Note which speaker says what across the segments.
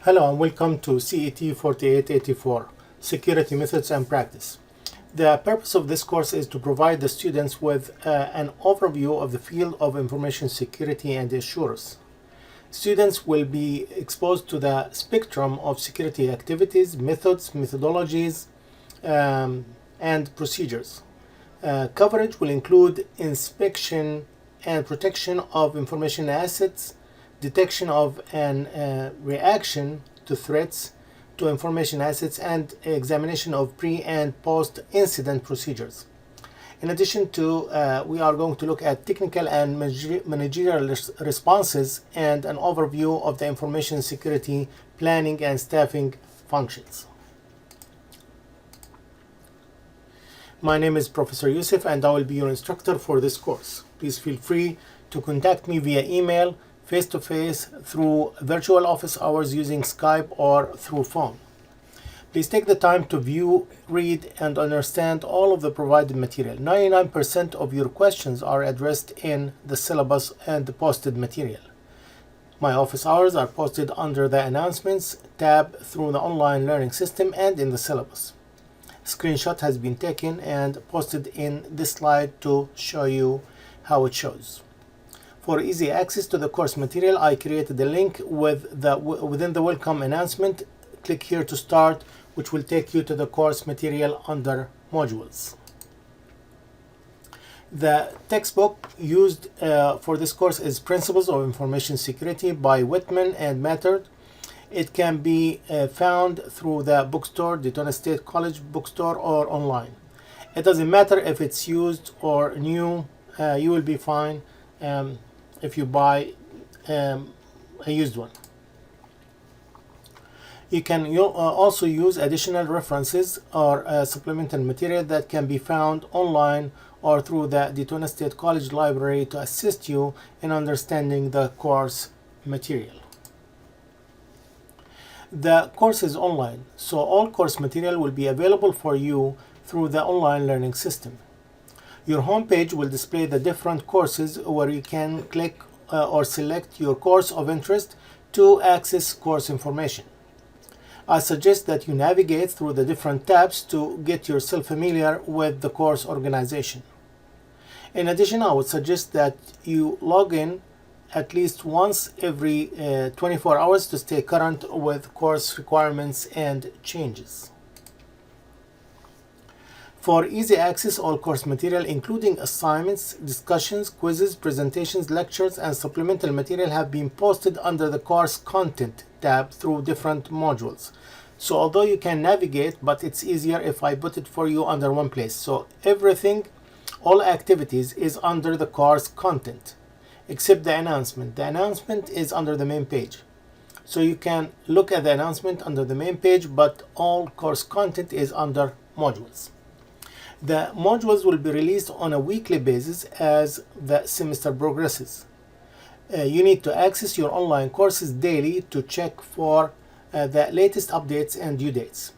Speaker 1: Hello and welcome to CET 4884, Security Methods and Practice. The purpose of this course is to provide the students with an overview of the field of information security and assurance. Students will be exposed to the spectrum of security activities, methods, methodologies, and procedures. Coverage will include inspection and protection of information assets, detection of and reaction to threats to information assets, and examination of pre- and post-incident procedures. In addition to, we are going to look at technical and managerial responses and an overview of the information security planning and staffing functions. My name is Professor Yusuf and I will be your instructor for this course. Please feel free to contact me via email, face-to-face, through virtual office hours using Skype, or through phone. Please take the time to view, read, and understand all of the provided material. 99% of your questions are addressed in the syllabus and the posted material. My office hours are posted under the Announcements tab through the online learning system and in the syllabus. A screenshot has been taken and posted in this slide to show you how it shows. For easy access to the course material, I created a link within the welcome announcement. Click here to start, which will take you to the course material under modules. The textbook used for this course is Principles of Information Security by Whitman and Mattern. It can be found through the bookstore, Daytona State College bookstore, or online. It doesn't matter if it's used or new, you will be fine if you buy a used one. You can also use additional references or supplemental material that can be found online or through the Daytona State College library to assist you in understanding the course material. The course is online, so all course material will be available for you through the online learning system. Your homepage will display the different courses where you can click or select your course of interest to access course information. I suggest that you navigate through the different tabs to get yourself familiar with the course organization. In addition, I would suggest that you log in at least once every 24 hours to stay current with course requirements and changes. For easy access, all course material, including assignments, discussions, quizzes, presentations, lectures, and supplemental material, have been posted under the course content tab through different modules. So although you can navigate, but it's easier if I put it for you under one place. So everything, all activities, is under the course content, except the announcement. The announcement is under the main page. So you can look at the announcement under the main page, but all course content is under modules. The modules will be released on a weekly basis as the semester progresses. You need to access your online courses daily to check for the latest updates and due dates.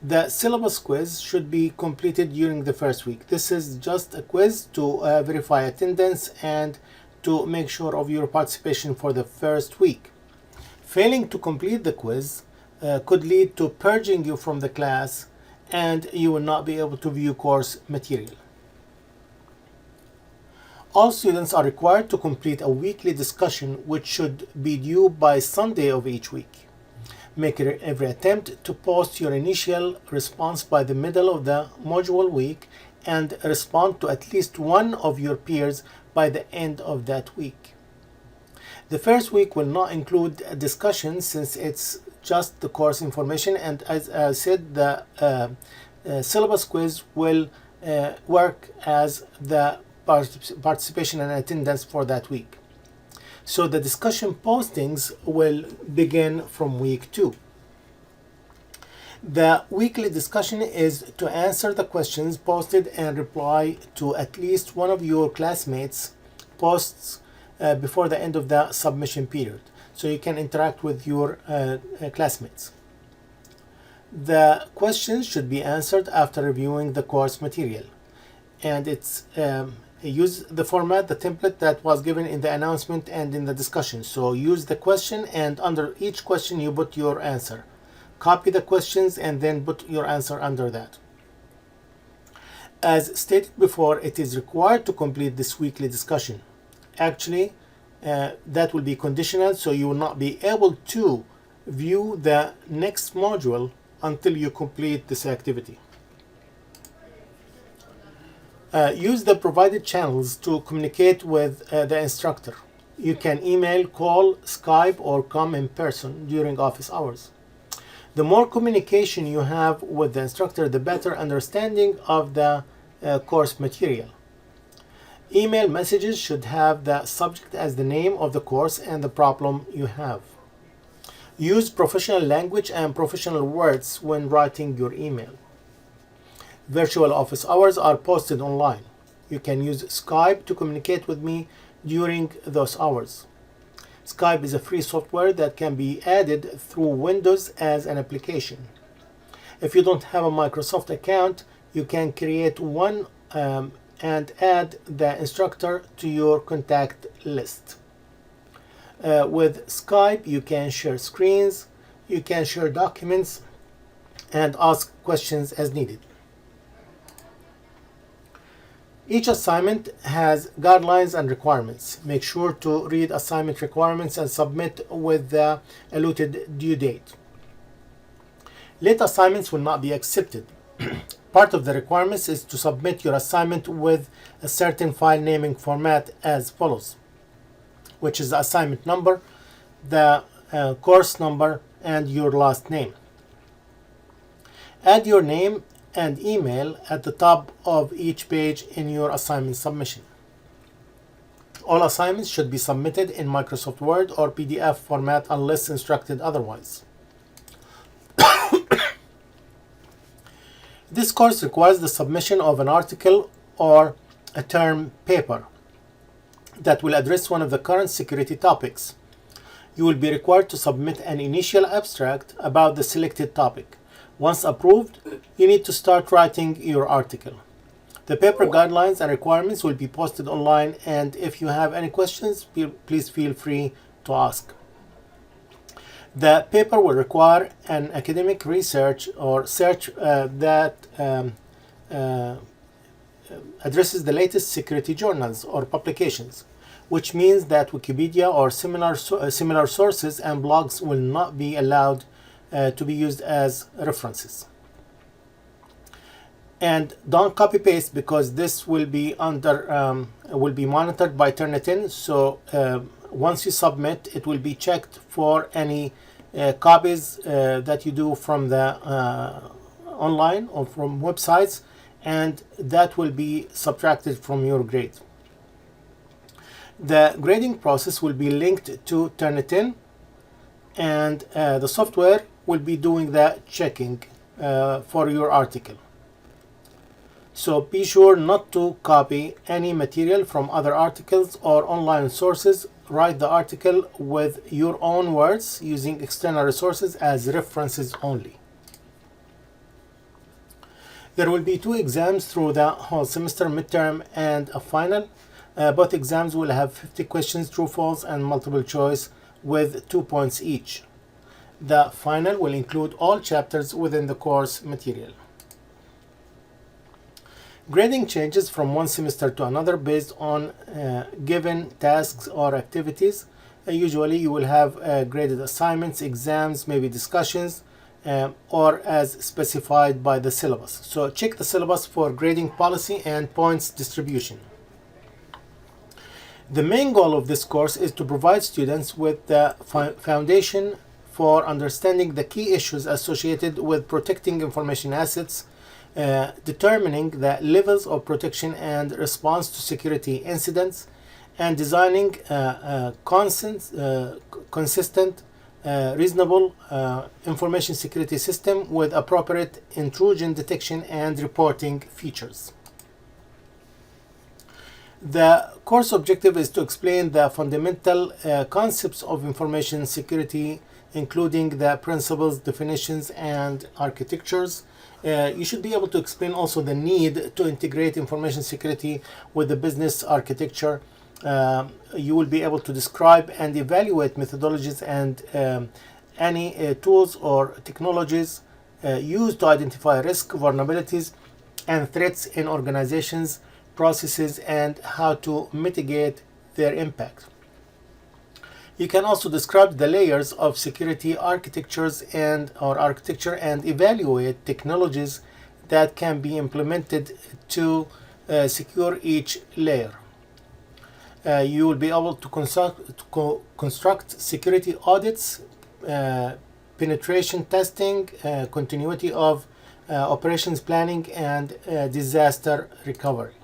Speaker 1: The syllabus quiz should be completed during the first week. This is just a quiz to verify attendance and to make sure of your participation for the first week. Failing to complete the quiz could lead to purging you from the class, and you will not be able to view course material. All students are required to complete a weekly discussion, which should be due by Sunday of each week. Make every attempt to post your initial response by the middle of the module week and respond to at least one of your peers by the end of that week. The first week will not include a discussion since it's just the course information, and as I said, the syllabus quiz will work as the participation and attendance for that week. So the discussion postings will begin from week 2. The weekly discussion is to answer the questions posted and reply to at least one of your classmates' posts before the end of the submission period, so you can interact with your classmates. The questions should be answered after reviewing the course material, and it's Use the format, the template that was given in the announcement and in the discussion. So use the question, and under each question you put your answer. Copy the questions and then put your answer under that. As stated before, it is required to complete this weekly discussion. Actually, that will be conditional, so you will not be able to view the next module until you complete this activity. Use the provided channels to communicate with the instructor. You can email, call, Skype, or come in person during office hours. The more communication you have with the instructor, the better understanding of the course material. Email messages should have the subject as the name of the course and the problem you have. Use professional language and professional words when writing your email. Virtual office hours are posted online. You can use Skype to communicate with me during those hours. Skype is a free software that can be added through Windows as an application. If you don't have a Microsoft account, you can create one and add the instructor to your contact list. With Skype, you can share screens, you can share documents, and ask questions as needed. Each assignment has guidelines and requirements. Make sure to read assignment requirements and submit with the allotted due date. Late assignments will not be accepted. Part of the requirements is to submit your assignment with a certain file naming format as follows, which is the assignment number, the course number, and your last name. Add your name and email at the top of each page in your assignment submission. All assignments should be submitted in Microsoft Word or PDF format unless instructed otherwise. This course requires the submission of an article or a term paper that will address one of the current security topics. You will be required to submit an initial abstract about the selected topic. Once approved, you need to start writing your article. The paper guidelines and requirements will be posted online, and if you have any questions, please feel free to ask. The paper will require an academic research or search that addresses the latest security journals or publications, which means that Wikipedia or similar sources and blogs will not be allowed to be used as references. And don't copy paste, because this will be monitored by Turnitin. So once you submit, it will be checked for any copies that you do from the online or from websites, and that will be subtracted from your grade. The grading process will be linked to Turnitin, and the software will be doing the checking for your article. So be sure not to copy any material from other articles or online sources. Write the article with your own words using external resources as references only. There will be 2 exams through the whole semester, midterm and a final. Both exams will have 50 questions, true, false, and multiple choice with 2 points each. The final will include all chapters within the course material. Grading changes from one semester to another based on given tasks or activities. Usually you will have graded assignments, exams, maybe discussions, or as specified by the syllabus. So check the syllabus for grading policy and points distribution. The main goal of this course is to provide students with the foundation for understanding the key issues associated with protecting information assets, determining the levels of protection and response to security incidents, and designing a consistent, reasonable information security system with appropriate intrusion detection and reporting features. The course objective is to explain the fundamental concepts of information security including the principles, definitions, and architectures. You should be able to explain also the need to integrate information security with the business architecture. You will be able to describe and evaluate methodologies and any tools or technologies used to identify risk, vulnerabilities, and threats in organizations, processes, and how to mitigate their impact. You can also describe the layers of security architecture and evaluate technologies that can be implemented to secure each layer. You will be able to construct security audits, penetration testing, continuity of operations planning, and disaster recovery.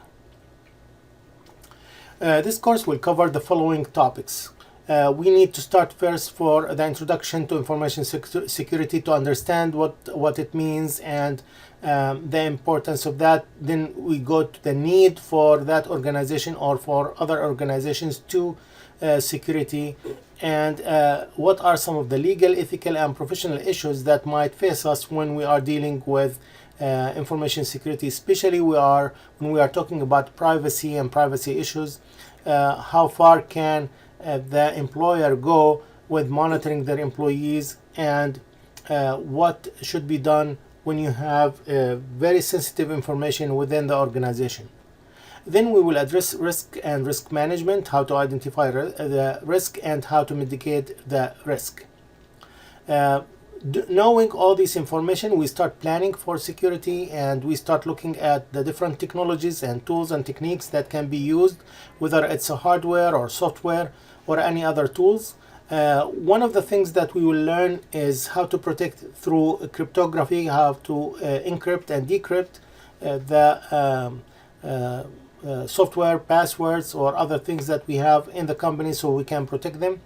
Speaker 1: This course will cover the following topics. We need to start first for the introduction to information security to understand what it means and the importance of that. Then we go to the need for that organization or for other organizations to security, and what are some of the legal, ethical, and professional issues that might face us when we are dealing with information security, especially when we are talking about privacy and privacy issues. How far can the employer go with monitoring their employees, and what should be done when you have very sensitive information within the organization. Then we will address risk and risk management, how to identify the risk and how to mitigate the risk. Knowing all this information, we start planning for security and we start looking at the different technologies and tools and techniques that can be used, whether it's a hardware or software or any other tools. One of the things that we will learn is how to protect through cryptography, how to encrypt and decrypt the software, passwords, or other things that we have in the company so we can protect them.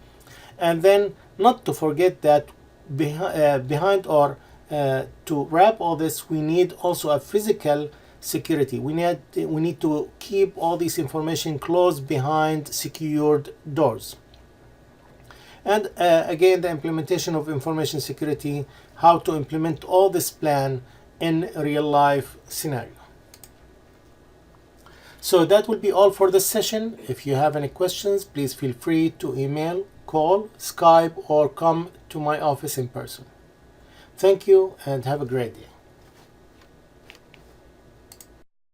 Speaker 1: And then not to forget that behind or to wrap all this, we need also a physical security. We need to keep all this information closed behind secured doors. And again, the implementation of information security, how to implement all this plan in real life scenario. So that will be all for this session. If you have any questions, please feel free to email, call, Skype, or come to my office in person. Thank you and have a great day.